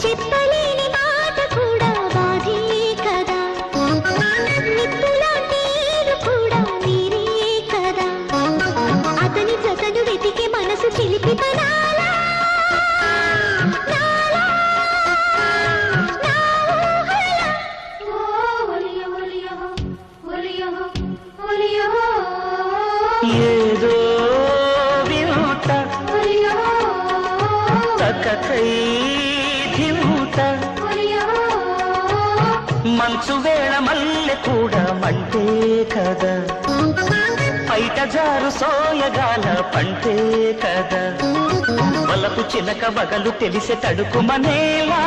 చెప్పలేని మాట కూడా బాధే కదా, నిప్పులాంటి కూడా నీరే కదా, అతని జతను వెతికే మనసు చిలిపితనాలా ఏదో వింత తక్కకై ధింత మంచు వేళ మల్లె కూడా మంటే కదా, బయట జారు సోయగాల పంటే కదా, వలపు చిలక వగలు తెలిసే తడుకుమనేలా